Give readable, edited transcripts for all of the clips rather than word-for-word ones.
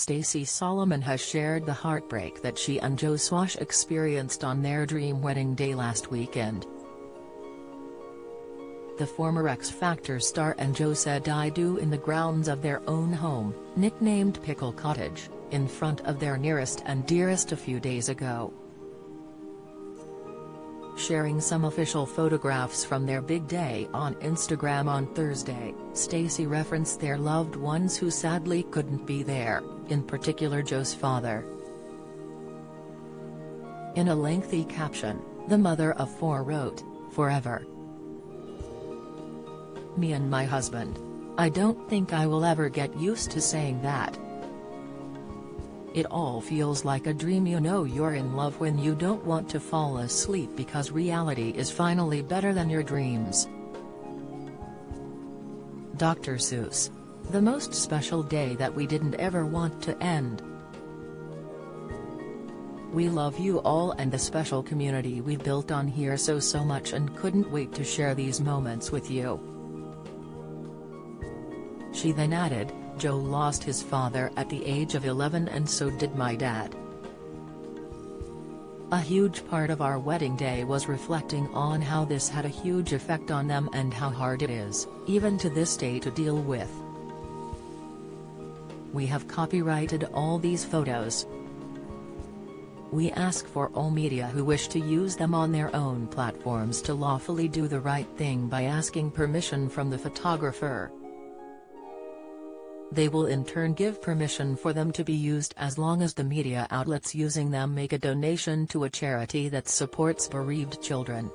Stacey Solomon has shared the heartbreak that she and Joe Swash experienced on their dream wedding day last weekend. The former X Factor star and Joe said "I do" in the grounds of their own home, nicknamed Pickle Cottage, in front of their nearest and dearest a few days ago. Sharing some official photographs from their big day on Instagram on Thursday, Stacey referenced their loved ones who sadly couldn't be there, in particular Joe's father. In a lengthy caption, the mother of four wrote, "Forever. Me and my husband. I don't think I will ever get used to saying that. It all feels like a dream. You know you're in love when you don't want to fall asleep because reality is finally better than your dreams." Dr. Seuss. The most special day that we didn't ever want to end. We love you all and the special community we've built on here so much and couldn't wait to share these moments with you. She then added, "Joe lost his father at the age of 11 and so did my dad. A huge part of our wedding day was reflecting on how this had a huge effect on them and how hard it is, even to this day, to deal with. We have copyrighted all these photos. We ask for all media who wish to use them on their own platforms to lawfully do the right thing by asking permission from the photographer. They will in turn give permission for them to be used as long as the media outlets using them make a donation to a charity that supports bereaved children."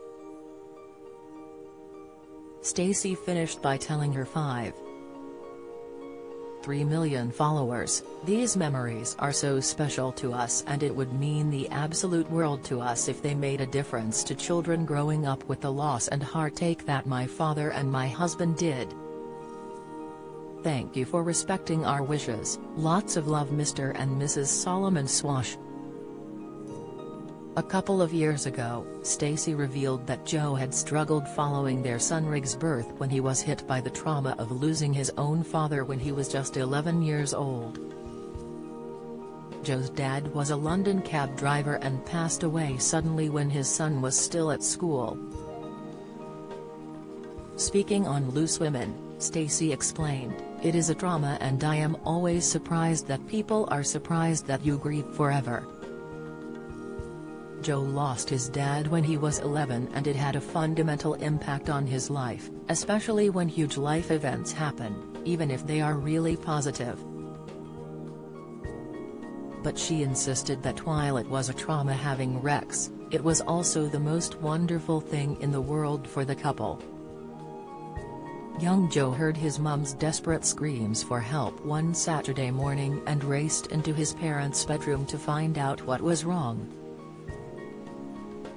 Stacey finished by telling her 5.3 million followers, "These memories are so special to us and it would mean the absolute world to us if they made a difference to children growing up with the loss and heartache that my father and my husband did. Thank you for respecting our wishes. Lots of love, Mr. and Mrs. Solomon Swash." A couple of years ago, Stacey revealed that Joe had struggled following their son Rig's birth when he was hit by the trauma of losing his own father when he was just 11 years old. Joe's dad was a London cab driver and passed away suddenly when his son was still at school. Speaking on Loose Women, Stacey explained, "It is a trauma and I am always surprised that people are surprised that you grieve forever. Joe lost his dad when he was 11 and it had a fundamental impact on his life, especially when huge life events happen, even if they are really positive." But she insisted that while it was a trauma having Rex, it was also the most wonderful thing in the world for the couple. Young Joe heard his mum's desperate screams for help one Saturday morning and raced into his parents' bedroom to find out what was wrong.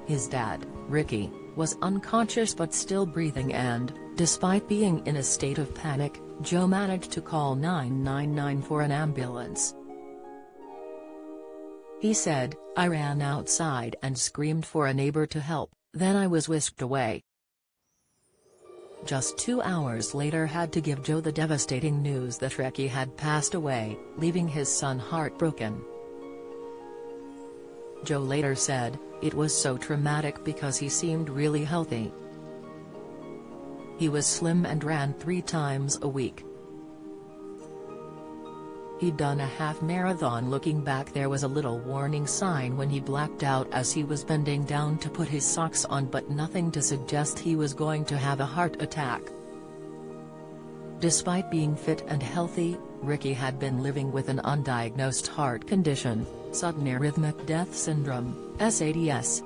His dad, Ricky, was unconscious but still breathing and, despite being in a state of panic, Joe managed to call 999 for an ambulance. He said, "I ran outside and screamed for a neighbor to help, then I was whisked away." Just 2 hours later had to give Joe the devastating news that Ricky had passed away, leaving his son heartbroken. Joe later said, "It was so traumatic because he seemed really healthy. He was slim and ran 3 times a week. He'd done a half marathon. Looking back, there was a little warning sign when he blacked out as he was bending down to put his socks on, but nothing to suggest he was going to have a heart attack." Despite being fit and healthy, Ricky had been living with an undiagnosed heart condition, sudden arrhythmic death syndrome, SADS.